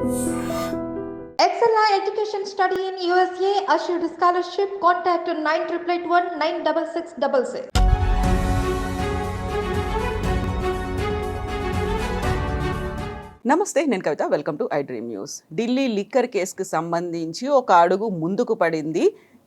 Excella Education Study in USA assured scholarship. Contact 9881 96666. నమస్తే, నేను Kavitha. Welcome to I dream news. Delhi liquor కేసుకు సంబంధించి ఒక అడుగు ముందుకు పడింది.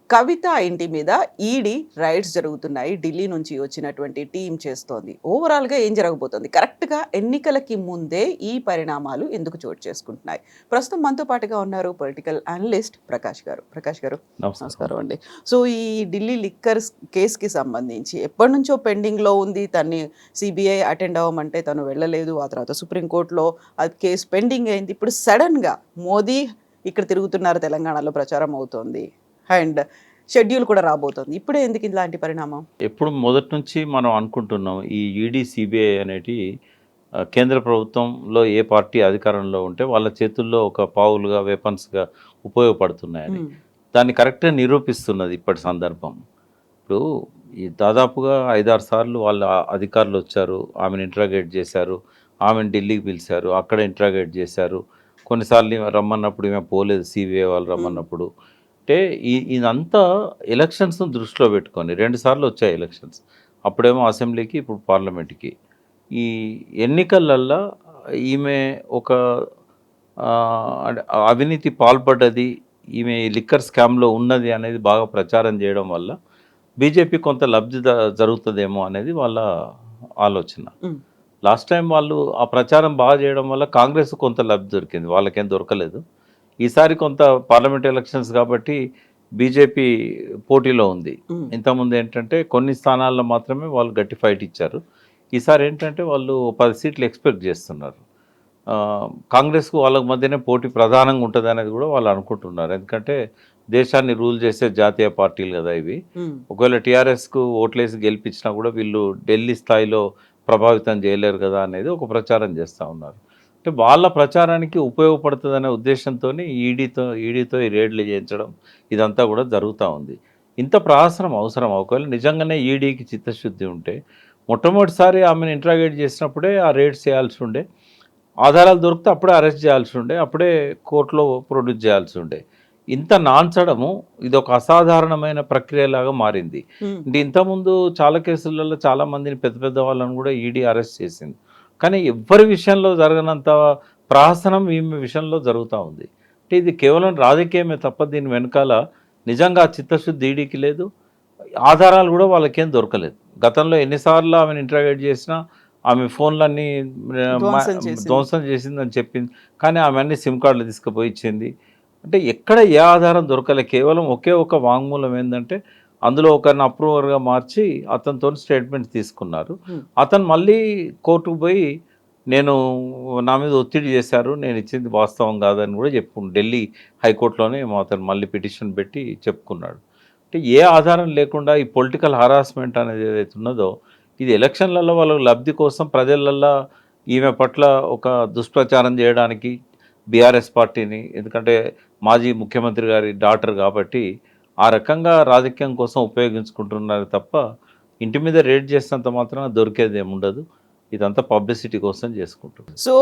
కవిత ఇంటి మీద ఈడీ రైడ్స్ జరుగుతున్నాయి. ఢిల్లీ నుంచి వచ్చినటువంటి టీం చేస్తోంది. ఓవరాల్గా ఏం జరగబోతోంది? కరెక్ట్గా ఎన్నికలకి ముందే ఈ పరిణామాలు ఎందుకు చోటు చేసుకుంటున్నాయి? ప్రస్తుతం మనతో పాటుగా ఉన్నారు పొలిటికల్ అనలిస్ట్ ప్రకాష్ గారు. ప్రకాష్ గారు, నమస్కారం అండి. సో ఈ ఢిల్లీ లిక్కర్ కేసుకి సంబంధించి ఎప్పటి నుంచో పెండింగ్లో ఉంది. తన్ని సిబిఐ అటెండ్ అవ్వమంటే తను వెళ్ళలేదు. ఆ తర్వాత సుప్రీంకోర్టులో అది కేసు పెండింగ్ అయింది. ఇప్పుడు సడన్గా మోదీ ఇక్కడ తిరుగుతున్నారు, తెలంగాణలో ప్రచారం అవుతోంది అండ్ షెడ్యూల్ కూడా రాబోతోంది. ఇప్పుడే ఎందుకు ఇలాంటి పరిణామం? ఎప్పుడు మొదటి నుంచి మనం అనుకుంటున్నాం ఈ ఈడీ సిబిఐ అనేటి కేంద్ర ప్రభుత్వంలో ఏ పార్టీ అధికారంలో ఉంటే వాళ్ళ చేతుల్లో ఒక పావులుగా వెపన్స్గా ఉపయోగపడుతున్నాయని దాన్ని కరెక్ట్గా నిరూపిస్తున్నది ఇప్పటి సందర్భం. ఇప్పుడు ఈ దాదాపుగా 5-6 సార్లు వాళ్ళ అధికారులు వచ్చారు, ఆమెను ఇంట్రాగేట్ చేశారు, ఆమెను ఢిల్లీకి పిలిచారు, అక్కడ ఇంట్రాగేట్ చేశారు. కొన్నిసార్లు రమ్మన్నప్పుడు ఈమె పోలేదు, సిబిఐ వాళ్ళు రమ్మన్నప్పుడు. అంటే ఇదంతా ఎలక్షన్స్ను దృష్టిలో పెట్టుకొని 2 సార్లు వచ్చాయి ఎలక్షన్స్. అప్పుడేమో అసెంబ్లీకి, ఇప్పుడు పార్లమెంట్కి. ఈ ఎన్నికలల్లో ఈమె ఒక అవినీతి పాల్పడ్డది, ఈమె లిక్కర్ స్కామ్లో ఉన్నది అనేది బాగా ప్రచారం చేయడం వల్ల బీజేపీ కొంత లబ్ధి జరుగుతుందేమో అనేది వాళ్ళ ఆలోచన. లాస్ట్ టైం వాళ్ళు ఆ ప్రచారం బాగా చేయడం వల్ల కాంగ్రెస్ కొంత లబ్ధి దొరికింది, వాళ్ళకేం దొరకలేదు. ఈసారి కొంత పార్లమెంట్ ఎలక్షన్స్ కాబట్టి బీజేపీ పోటీలో ఉంది. ఇంతకుముందు ఏంటంటే కొన్ని స్థానాల్లో మాత్రమే వాళ్ళు గట్టి ఫైట్ ఇచ్చారు. ఈసారి ఏంటంటే వాళ్ళు 10 సీట్లు ఎక్స్పెక్ట్ చేస్తున్నారు. కాంగ్రెస్కు వాళ్ళకి మధ్యనే పోటీ ప్రధానంగా ఉంటుంది అనేది కూడా వాళ్ళు అనుకుంటున్నారు. ఎందుకంటే దేశాన్ని రూల్ చేసే జాతీయ పార్టీలు కదా ఇవి. ఒకవేళ టీఆర్ఎస్కు ఓట్లేసి గెలిపించినా కూడా వీళ్ళు ఢిల్లీ స్థాయిలో ప్రభావితం చేయలేరు కదా అనేది ఒక ప్రచారం చేస్తూ ఉన్నారు. అంటే వాళ్ళ ప్రచారానికి ఉపయోగపడుతుందనే ఉద్దేశంతో ఈడీతో ఈ రేడ్లు చేయించడం ఇదంతా కూడా జరుగుతూ ఉంది. ఇంత ప్రహసనం అవసరం? ఒకవేళ నిజంగానే ఈడీకి చిత్తశుద్ధి ఉంటే మొట్టమొదటిసారి ఆమెను ఇంట్రాగేట్ చేసినప్పుడే ఆ రేడ్స్ చేయాల్సి ఉండే, ఆధారాలు దొరికితే అప్పుడే అరెస్ట్ చేయాల్సి ఉండే, అప్పుడే కోర్టులో ప్రొడ్యూస్ చేయాల్సి ఉండే. ఇంత నాన్చడము ఇది ఒక అసాధారణమైన ప్రక్రియలాగా మారింది. అంటే ఇంతకుముందు చాలా కేసులలో చాలామందిని పెద్ద పెద్ద వాళ్ళని కూడా ఈడీ అరెస్ట్ చేసింది. కానీ ఎవ్వరి విషయంలో జరగనంత ప్రహసనం ఈమె విషయంలో జరుగుతూ ఉంది. అంటే ఇది కేవలం రాజకీయమే తప్ప దీని వెనకాల నిజంగా చిత్తశుద్ధి ఈడీకి లేదు, ఆధారాలు కూడా వాళ్ళకేం దొరకలేదు. గతంలో ఎన్నిసార్లు ఆమెను ఇంట్రాగేట్ చేసినా ఆమె ఫోన్లన్నీ ధ్వంసం చేసిందని చెప్పింది, కానీ ఆమె అన్ని సిమ్ కార్డులు తీసుకుపోయి ఇచ్చింది. అంటే ఎక్కడ ఏ ఆధారం దొరకలే. కేవలం ఒకే ఒక వాంగ్మూలం ఏంటంటే అందులో ఒకరిని అప్రూవర్గా మార్చి అతనితో స్టేట్మెంట్ తీసుకున్నారు. అతను మళ్ళీ కోర్టుకు పోయి నా మీద ఒత్తిడి చేశారు, నేను ఇచ్చింది వాస్తవం కాదని కూడా ఢిల్లీ హైకోర్టులోనే అతను మళ్ళీ పిటిషన్ పెట్టి చెప్పుకున్నాడు. అంటే ఏ ఆధారం లేకుండా ఈ పొలిటికల్ హరాస్మెంట్ అనేది ఏదైతే ఉన్నదో ఇది ఎలక్షన్లలో వాళ్ళ లబ్ధి కోసం ప్రజలల్లో ఈమె పట్ల ఒక దుష్ప్రచారం చేయడానికి బీఆర్ఎస్ పార్టీని, ఎందుకంటే మాజీ ముఖ్యమంత్రి గారి డాటర్ కాబట్టి ఆ రకంగా రాజకీయం కోసం ఉపయోగించుకుంటున్నారు తప్ప ఇంటి మీద రేడ్ చేసినంత మాత్రం దొరికేది ఏముండదు. ఇదంతా పబ్లిసిటీ కోసం చేసుకుంటున్నారు. సో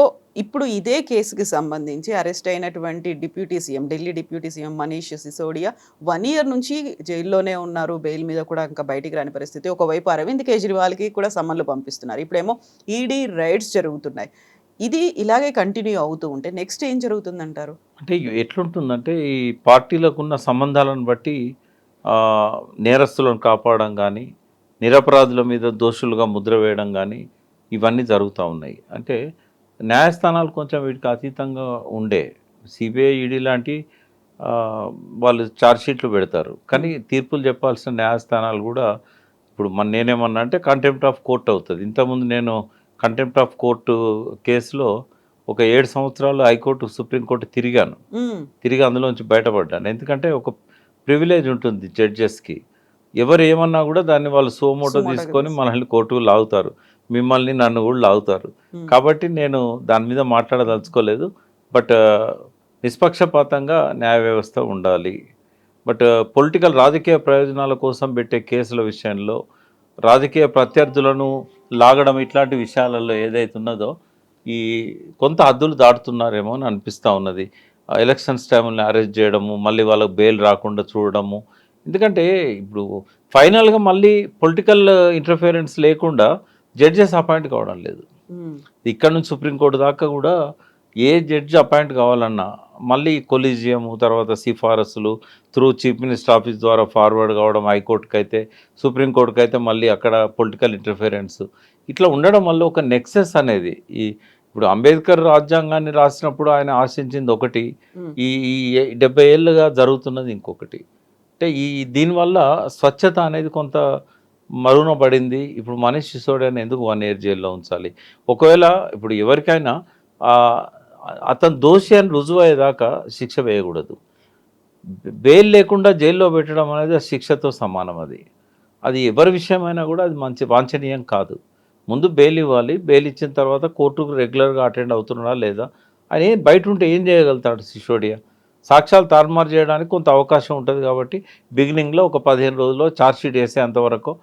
ఇప్పుడు ఇదే కేసుకి సంబంధించి అరెస్ట్ అయినటువంటి Delhi deputy CM Manish Sisodia 1 year నుంచి జైల్లోనే ఉన్నారు. బెయిల్ మీద కూడా ఇంకా బయటికి రాని పరిస్థితి. ఒకవైపు అరవింద్ కేజ్రీవాల్కి కూడా సమ్మన్లు పంపిస్తున్నారు. ఇప్పుడేమో ఈడీ రైడ్స్ జరుగుతున్నాయి. ఇది ఇలాగే కంటిన్యూ అవుతూ ఉంటే నెక్స్ట్ ఏం జరుగుతుందంటారు? అంటే ఎట్లుంటుందంటే ఈ పార్టీలకు ఉన్న సంబంధాలను బట్టి నేరస్తులను కాపాడడం కానీ, నిరపరాధుల మీద దోషులుగా ముద్ర వేయడం కానీ ఇవన్నీ జరుగుతూ ఉన్నాయి. అంటే న్యాయస్థానాలు కొంచెం వీటికి అతీతంగా ఉండే, సిబిఐ ఈడీ లాంటి వాళ్ళు ఛార్జ్షీట్లు పెడతారు, కానీ తీర్పులు చెప్పాల్సిన న్యాయస్థానాలు కూడా ఇప్పుడు నేనేమన్నా అంటే కంటెంప్ట్ ఆఫ్ కోర్ట్ అవుతుంది. ఇంతకుముందు నేను కంటెంప్ట్ ఆఫ్ కోర్టు కేసులో ఒక 7 సంవత్సరాలు హైకోర్టు సుప్రీంకోర్టు తిరిగి అందులోంచి బయటపడ్డాను. ఎందుకంటే ఒక ప్రివిలేజ్ ఉంటుంది జడ్జెస్కి, ఎవరు ఏమన్నా కూడా దాన్ని వాళ్ళు సోమోటో తీసుకొని మనల్ని కోర్టుకు లాగుతారు, మిమ్మల్ని నన్ను కూడా లాగుతారు. కాబట్టి నేను దాని మీద మాట్లాడదలుచుకోలేదు. బట్ నిష్పక్షపాతంగా న్యాయ వ్యవస్థ ఉండాలి. బట్ పొలిటికల్ రాజకీయ ప్రయోజనాల కోసం పెట్టే కేసుల విషయంలో రాజకీయ ప్రత్యర్థులను లాగడం ఇట్లాంటి విషయాలలో ఏదైతే ఉన్నదో ఈ కొంత హద్దులు దాటుతున్నారేమో అని అనిపిస్తూ ఉన్నది. ఎలక్షన్స్ టైంలో అరెస్ట్ చేయడము, మళ్ళీ వాళ్ళకి బెయిల్ రాకుండా చూడడము. ఎందుకంటే ఇప్పుడు ఫైనల్గా మళ్ళీ పొలిటికల్ ఇంటర్ఫియరెన్స్ లేకుండా జడ్జెస్ అపాయింట్ కావడం లేదు. ఇక్కడ నుంచి సుప్రీంకోర్టు దాకా కూడా ఏ జడ్జి అపాయింట్ కావాలన్నా మళ్ళీ కొలీజియము, తర్వాత సిఫారసులు త్రూ చీఫ్ మినిస్టర్ ఆఫీస్ ద్వారా ఫార్వర్డ్ కావడం హైకోర్టుకి అయితే, సుప్రీంకోర్టుకి అయితే మళ్ళీ అక్కడ పొలిటికల్ ఇంటర్ఫియరెన్స్ ఇట్లా ఉండడం వల్ల ఒక నెక్సెస్ అనేది ఇప్పుడు అంబేద్కర్ రాజ్యాంగాన్ని రాసినప్పుడు ఆయన ఆశించింది ఒకటి, ఈ 70 ఏళ్ళుగా జరుగుతున్నది ఇంకొకటి. అంటే దీనివల్ల స్వచ్ఛత అనేది కొంత మరుగున పడింది. ఇప్పుడు మనీష్ సిసోడియాని ఎందుకు 1 year జైల్లో ఉంచాలి? ఒకవేళ ఇప్పుడు ఎవరికైనా అతను దోషి అని రుజువు అయ్యేదాకా శిక్ష వేయకూడదు. బెయిల్ లేకుండా జైల్లో పెట్టడం అనేది ఆ శిక్షతో సమానం. అది ఎవరి విషయమైనా కూడా అది వాంఛనీయం కాదు. ముందు బెయిల్ ఇవ్వాలి. బెయిల్ ఇచ్చిన తర్వాత కోర్టుకు రెగ్యులర్గా అటెండ్ అవుతున్నాడా లేదా అని బయట ఉంటే ఏం చేయగలుగుతాడు సిసోడియా? సాక్ష్యాలు తారుమారు చేయడానికి కొంత అవకాశం ఉంటుంది కాబట్టి బిగినింగ్లో ఒక 15 రోజుల్లో ఛార్జ్షీట్ వేసేంతవరకు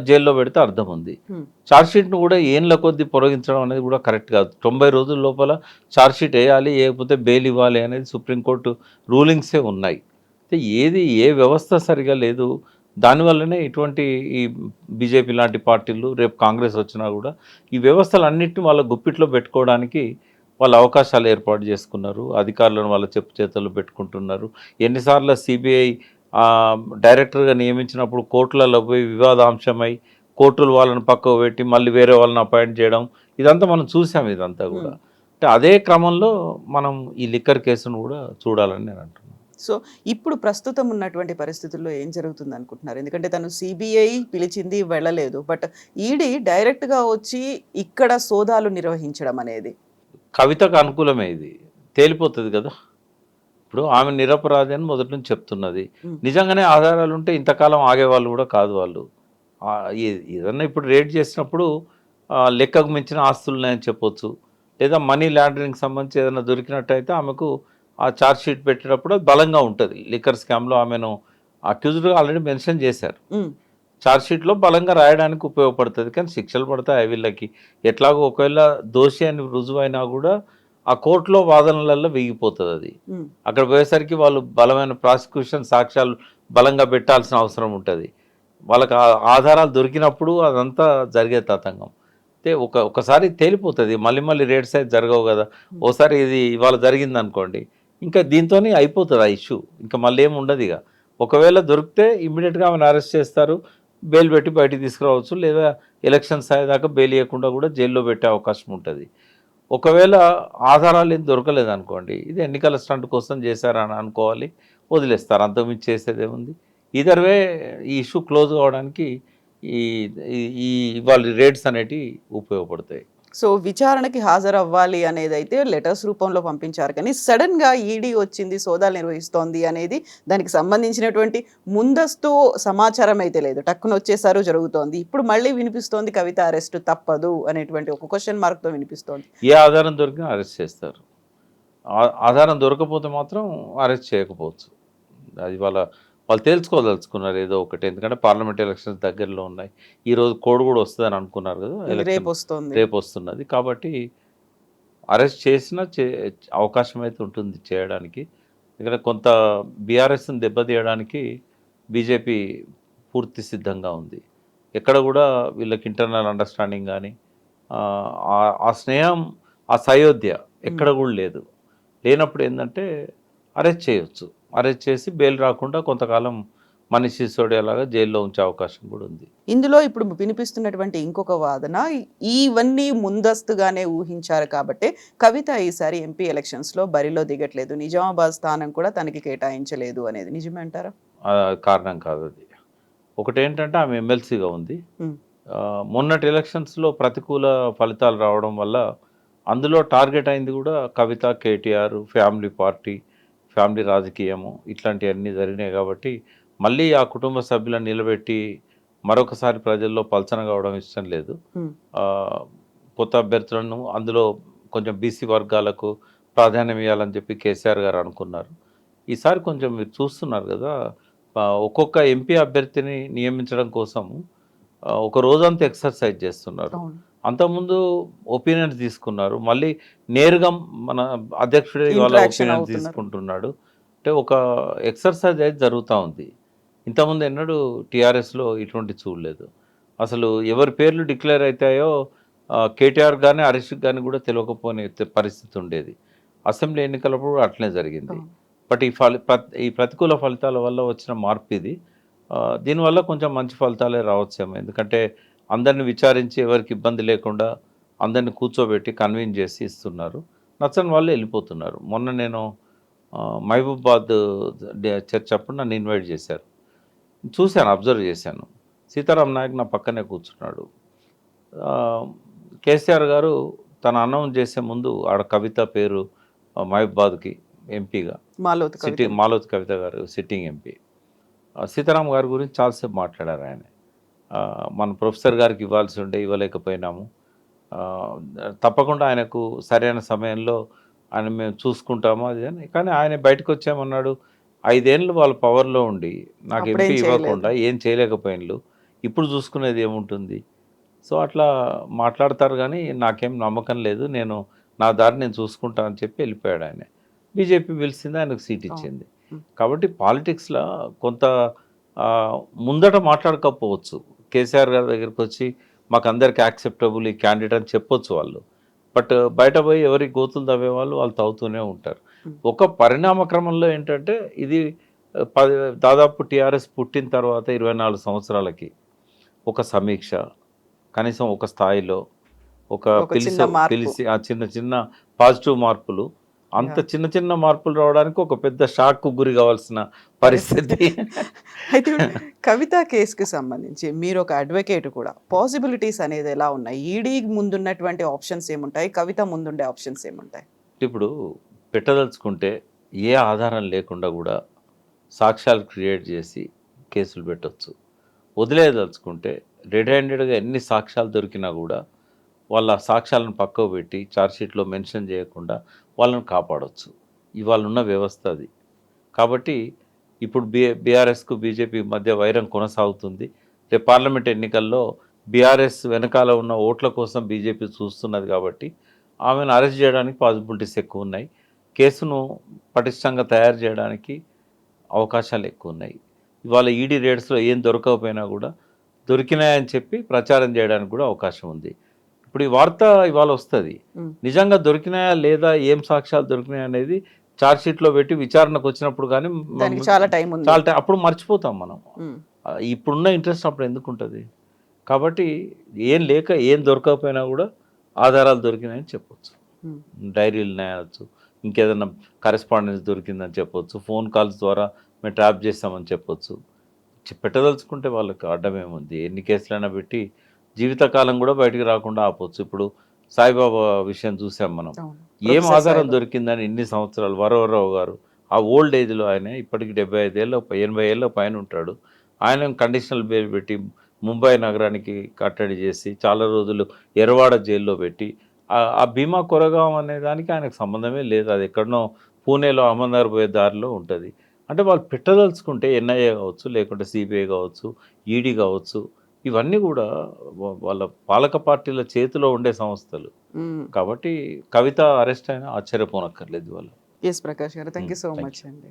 జైల్లో పెడితే అర్థం ఉంది. ఛార్జ్షీట్ను కూడా ఏళ్ళ కొద్దీ పొడిగించడం అనేది కూడా కరెక్ట్ కాదు. 90 రోజుల లోపల ఛార్జ్షీట్ వేయాలి, లేకపోతే బెయిల్ ఇవ్వాలి అనేది సుప్రీంకోర్టు రూలింగ్సే ఉన్నాయి. అయితే ఏ వ్యవస్థ సరిగా లేదు. దానివల్లనే ఇటువంటి ఈ బీజేపీ లాంటి పార్టీలు రేపు కాంగ్రెస్ వచ్చినా కూడా ఈ వ్యవస్థలన్నింటినీ వాళ్ళ గుప్పిట్లో పెట్టుకోవడానికి వాళ్ళ అవకాశాలు ఏర్పాటు చేసుకున్నారు. అధికారులను వాళ్ళ చెప్పు చేతుల్లో పెట్టుకుంటున్నారు. ఎన్నిసార్లు సిబిఐ డైరెక్టర్గా నియమించినప్పుడు కోర్టులలో పోయి వివాదాంశమై కోర్టులు వాళ్ళని పక్కకు పెట్టి మళ్ళీ వేరే వాళ్ళని అపాయింట్ చేయడం, ఇదంతా మనం చూసాం. ఇదంతా కూడా అంటే అదే క్రమంలో మనం ఈ లిక్కర్ కేసును కూడా చూడాలని నేను అంటున్నాను. సో ఇప్పుడు ప్రస్తుతం ఉన్నటువంటి పరిస్థితుల్లో ఏం జరుగుతుంది అనుకుంటున్నారు? ఎందుకంటే తను సిబిఐ పిలిచింది వెళ్ళలేదు, బట్ ఈడీ డైరెక్ట్గా వచ్చి ఇక్కడ సోదాలు నిర్వహించడం అనేది కవితకు అనుకూలమే. ఇది తేలిపోతుంది కదా. ఇప్పుడు ఆమె నిరపరాధి అని మొదటి నుంచి చెప్తున్నది. నిజంగానే ఆధారాలు ఉంటే ఇంతకాలం ఆగేవాళ్ళు కూడా కాదు వాళ్ళు. ఏదన్నా ఇప్పుడు రేడ్ చేసినప్పుడు లెక్కకు మించిన ఆస్తులు ఉన్నాయని చెప్పొచ్చు, లేదా మనీ లాండరింగ్ సంబంధించి ఏదైనా దొరికినట్టయితే ఆమెకు ఆ ఛార్జ్ షీట్ పెట్టేటప్పుడు అది బలంగా ఉంటుంది. లిక్కర్ స్కామ్లో ఆమెను అక్యూజ్డ్గా ఆల్రెడీ మెన్షన్ చేశారు. ఛార్జ్ షీట్లో బలంగా రాయడానికి ఉపయోగపడుతుంది. కానీ శిక్షలు పడతాయి వీళ్ళకి ఎట్లాగో. ఒకవేళ దోషి అని రుజువైనా కూడా ఆ కోర్టులో వాదనలలో వేగిపోతుంది. అది అక్కడ పోయేసరికి వాళ్ళు బలమైన ప్రాసిక్యూషన్ సాక్ష్యాలు బలంగా పెట్టాల్సిన అవసరం ఉంటుంది. వాళ్ళకి ఆధారాలు దొరికినప్పుడు అదంతా జరిగే తతంగం. అయితే ఒకసారి తేలిపోతుంది. మళ్ళీ రేట్ సైజ్ జరగవు కదా. ఓసారి ఇది ఇవాళ జరిగింది అనుకోండి, ఇంకా దీంతోనే అయిపోతుంది ఆ ఇష్యూ. ఇంకా మళ్ళీ ఏమి ఉండదు. ఇక ఒకవేళ దొరికితే ఇమ్మీడియట్గా ఆమెను అరెస్ట్ చేస్తారు, బెయిల్ పెట్టి బయటికి తీసుకురావచ్చు, లేదా ఎలక్షన్స్ అయ్యేదాకా బెయిల్ ఇవ్వకుండా కూడా జైల్లో పెట్టే అవకాశం ఉంటుంది. ఒకవేళ ఆధారాలు ఏం దొరకలేదు అనుకోండి, ఇది ఎన్నికల స్టంట్ కోసం చేశారని అనుకోవాలి, వదిలేస్తారు. అంతకుమించి చేసేదేముంది. ఈదర్ వే ఈ ఇష్యూ క్లోజ్ కావడానికి ఈ ఇవాళ రేట్స్ అనేటివి ఉపయోగపడతాయి. సో విచారణకి హాజరవ్వాలి అనేది అయితే లెటర్స్ రూపంలో పంపించారు, కానీ సడన్గా ఈడీ వచ్చింది, సోదాలు నిర్వహిస్తోంది అనేది దానికి సంబంధించినటువంటి ముందస్తు సమాచారం అయితే లేదు. టక్కున వచ్చేసారు, జరుగుతోంది. ఇప్పుడు మళ్ళీ వినిపిస్తోంది కవిత అరెస్ట్ తప్పదు అనేటువంటి ఒక క్వశ్చన్ మార్క్తో వినిపిస్తోంది. ఏ ఆధారం దొరికినా అరెస్ట్ చేస్తారు. ఆధారం దొరకపోతే మాత్రం అరెస్ట్ చేయకపోవచ్చు. అది వాళ్ళు తేల్చుకోదలుచుకున్నారు ఏదో ఒకటి. ఎందుకంటే పార్లమెంట్ ఎలక్షన్స్ దగ్గరలో ఉన్నాయి. ఈరోజు కోడ్ కూడా వస్తుందని అనుకున్నారు కదా, రేపు వస్తున్నది. కాబట్టి అరెస్ట్ చేసినా అవకాశం అయితే ఉంటుంది చేయడానికి. ఎందుకంటే కొంత బీఆర్ఎస్ని దెబ్బతీయడానికి బీజేపీ పూర్తి సిద్ధంగా ఉంది. ఎక్కడ కూడా వీళ్ళకి ఇంటర్నల్ అండర్స్టాండింగ్ కానీ ఆ స్నేహం, ఆ సయోధ్య ఎక్కడ కూడా లేదు. లేనప్పుడు ఏంటంటే అరెస్ట్ చేయొచ్చు. అరెస్ట్ చేసి బెయిల్ రాకుండా కొంతకాలం మనీష్ సిసోడియా లాగా జైల్లో ఉంచే అవకాశం కూడా ఉంది. ఇందులో ఇప్పుడు వినిపిస్తున్నటువంటి ఇంకొక వాదన, ఇవన్నీ ముందస్తుగానే ఊహించారు కాబట్టి కవిత ఈసారి ఎంపీ ఎలక్షన్స్లో బరిలో దిగట్లేదు, నిజామాబాద్ స్థానం కూడా తనకి కేటాయించలేదు అనేది నిజమే అంటారా? కారణం కాదు అది. ఒకటి ఏంటంటే ఆమె ఎమ్మెల్సీగా ఉంది. మొన్నటి ఎలక్షన్స్లో ప్రతికూల ఫలితాలు రావడం వల్ల అందులో టార్గెట్ అయింది కూడా కవిత, కేటీఆర్, ఫ్యామిలీ పార్టీ, ఫ్యామిలీ రాజకీయము, ఇట్లాంటివన్నీ జరిగినాయి. కాబట్టి మళ్ళీ ఆ కుటుంబ సభ్యులను నిలబెట్టి మరొకసారి ప్రజల్లో పలచన కావడం ఇష్టం లేదు. కొత్త అభ్యర్థులను, అందులో కొంచెం బీసీ వర్గాలకు ప్రాధాన్యం ఇవ్వాలని చెప్పి కేసీఆర్ గారు అనుకున్నారు. ఈసారి కొంచెం మీరు చూస్తున్నారు కదా, ఒక్కొక్క ఎంపీ అభ్యర్థిని నియమించడం కోసం ఒక రోజంతా ఎక్సర్సైజ్ చేస్తున్నారు. అంతకుముందు ఒపీనియన్స్ తీసుకున్నారు, మళ్ళీ నేరుగా మన అధ్యక్షుడే వాళ్ళ Interaction ఒపీనియన్ అవుతున్నారు. తీసుకుంటున్నాడు. అంటే ఒక ఎక్సర్సైజ్ అయితే జరుగుతూ ఉంది. ఇంతకుముందు ఎన్నడూ టీఆర్ఎస్లో ఇటువంటి చూడలేదు. అసలు ఎవరి పేర్లు డిక్లేర్ అవుతాయో కేటీఆర్ కానీ హరీష్ కానీ కూడా తెలియకపోని పరిస్థితి ఉండేది. అసెంబ్లీ ఎన్నికలప్పుడు అట్లనే జరిగింది. బట్ ఈ ప్రతికూల ఫలితాల వల్ల వచ్చిన మార్పు ఇది. దీనివల్ల కొంచెం మంచి ఫలితాలే రావచ్చేమో. ఎందుకంటే అందరిని విచారించి ఎవరికి ఇబ్బంది లేకుండా అందరిని కూర్చోబెట్టి కన్విన్స్ చేసి ఇస్తున్నారు. నచ్చని వాళ్ళు వెళ్ళిపోతున్నారు. మొన్న నేను మహబూబాబాద్ చర్చ్ అప్పుడు నన్ను ఇన్వైట్ చేశారు. చూశాను, అబ్జర్వ్ చేశాను. సీతారాం నాయక్ నా పక్కనే కూర్చున్నాడు. కేసీఆర్ గారు తన అనౌన్స్ చేసే ముందు ఆడ కవిత పేరు మహబూబాబాద్కి ఎంపీగా మాలోత్ కవిత గారు సిట్టింగ్ ఎంపీ. సీతారాం గారి గురించి చాలాసేపు మాట్లాడారు ఆయన. మన ప్రొఫెసర్ గారికి ఇవ్వాల్సి ఉండే ఇవ్వలేకపోయినాము, తప్పకుండా ఆయనకు సరైన సమయంలో ఆయన మేము చూసుకుంటాము అది అని. కానీ ఆయన బయటకు వచ్చామన్నాడు, 5 ఏళ్ళు వాళ్ళ పవర్లో ఉండి నాకు ఎంపీ ఇవ్వకుండా ఏం చేయలేకపోయినలు, ఇప్పుడు చూసుకునేది ఏముంటుంది. సో అట్లా మాట్లాడతారు కానీ నాకేం నమ్మకం లేదు, నేను నా దారి నేను చూసుకుంటా అని చెప్పి వెళ్ళిపోయాడు ఆయన. బీజేపీ పిలిచింది, ఆయనకు సీట్ ఇచ్చింది. కాబట్టి పాలిటిక్స్లో కొంత ముందట మాట్లాడకపోవచ్చు. కేసీఆర్ గారి దగ్గరికి వచ్చి మాకు అందరికి యాక్సెప్టబుల్ ఈ క్యాండిడేట్ అని చెప్పొచ్చు వాళ్ళు. బట్ బయట పోయి ఎవరికి గోతులు తవ్వే వాళ్ళు తవ్వుతూనే ఉంటారు. ఒక పరిణామ క్రమంలో ఏంటంటే ఇది దాదాపు టీఆర్ఎస్ పుట్టిన తర్వాత 24 సంవత్సరాలకి ఒక సమీక్ష, కనీసం ఒక స్థాయిలో పిలిచి ఆ చిన్న చిన్న పాజిటివ్ మార్పులు, అంత చిన్న చిన్న మార్పులు రావడానికి ఒక పెద్ద షాక్కు గురి కావాల్సిన పరిస్థితి. అయితే కవిత కేసుకి సంబంధించి మీరు ఒక అడ్వకేట్ కూడా, పాసిబిలిటీస్ అనేది ఎలా ఉన్నాయి? ఈడీ ముందున్నటువంటి ఆప్షన్స్ ఏముంటాయి, కవిత ముందుండే ఆప్షన్స్ ఏముంటాయి? ఇప్పుడు పెట్టదలుచుకుంటే ఏ ఆధారం లేకుండా కూడా సాక్ష్యాలు క్రియేట్ చేసి కేసులు పెట్టవచ్చు. వదిలేదలుచుకుంటే రెడ్ హ్యాండెడ్గా ఎన్ని సాక్ష్యాలు దొరికినా కూడా వాళ్ళ సాక్ష్యాలను పక్కకు పెట్టి ఛార్జ్షీట్లో మెన్షన్ చేయకుండా వాళ్ళని కాపాడవచ్చు. ఇవాళ ఉన్న వ్యవస్థ అది. కాబట్టి ఇప్పుడు బీఆర్ఎస్కు బీజేపీ మధ్య వైరం కొనసాగుతుంది. రేపు పార్లమెంట్ ఎన్నికల్లో బీఆర్ఎస్ వెనకాల ఉన్న ఓట్ల కోసం బీజేపీ చూస్తున్నది. కాబట్టి ఆమెను అరెస్ట్ చేయడానికి పాసిబిలిటీస్ ఎక్కువ ఉన్నాయి. కేసును పటిష్టంగా తయారు చేయడానికి అవకాశాలు ఎక్కువ ఉన్నాయి. ఇవాళ ఈడీ రేడ్స్లో ఏం దొరకకపోయినా కూడా దొరికినాయని చెప్పి ప్రచారం చేయడానికి కూడా అవకాశం ఉంది. ఇప్పుడు ఈ వార్త ఇవాళ వస్తుంది, నిజంగా దొరికినాయా లేదా, ఏం సాక్ష్యాలు దొరికినాయా అనేది ఛార్జ్షీట్లో పెట్టి విచారణకు వచ్చినప్పుడు కానీ చాలా టైం అప్పుడు మర్చిపోతాం మనం. ఇప్పుడున్న ఇంట్రెస్ట్ అప్పుడు ఎందుకు ఉంటుంది? కాబట్టి ఏం లేక ఏం దొరకకపోయినా కూడా ఆధారాలు దొరికినాయని చెప్పొచ్చు. డైరీలు నేయచ్చు, ఇంకేదైనా కరెస్పాండెన్స్ దొరికిందని చెప్పొచ్చు, ఫోన్ కాల్స్ ద్వారా మేము ట్రాప్ చేస్తామని చెప్పొచ్చు. పెట్టదలుచుకుంటే వాళ్ళకి అడ్డమేముంది? ఎన్ని కేసులైనా పెట్టి జీవితకాలం కూడా బయటికి రాకుండా ఆపొచ్చు. ఇప్పుడు సాయిబాబా విషయం చూసాం మనం. ఏం ఆధారం దొరికిందని ఇన్ని సంవత్సరాలు వరవరరావు గారు ఆ ఓల్డ్ ఏజ్లో, ఆయన ఇప్పటికి 75 ఏళ్ళ 80 ఏళ్ళ పైన ఉంటాడు. ఆయన కండిషనల్ బెయిల్ పెట్టి ముంబై నగరానికి కట్టడి చేసి చాలా రోజులు ఎర్రవాడ జైల్లో పెట్టి, ఆ భీమా కొరగాం అనే దానికి ఆయనకు సంబంధమే లేదు. అది ఎక్కడనో పూణేలో అహ్మద్నగర్ పోయే దారిలో ఉంటుంది. అంటే వాళ్ళు పెట్టదలుచుకుంటే ఎన్ఐఏ కావచ్చు, లేకుంటే సిబిఐ కావచ్చు, ఈడీ కావచ్చు, ఇవన్నీ కూడా వాళ్ళ పాలక పార్టీల చేతిలో ఉండే సంస్థలు. కాబట్టి కవిత అరెస్ట్ అయినా ఆశ్చర్యపోనక్కర్లేదు వాళ్ళు. ఎస్ ప్రకాష్ గారు, థ్యాంక్ యూ సో మచ్ అండి.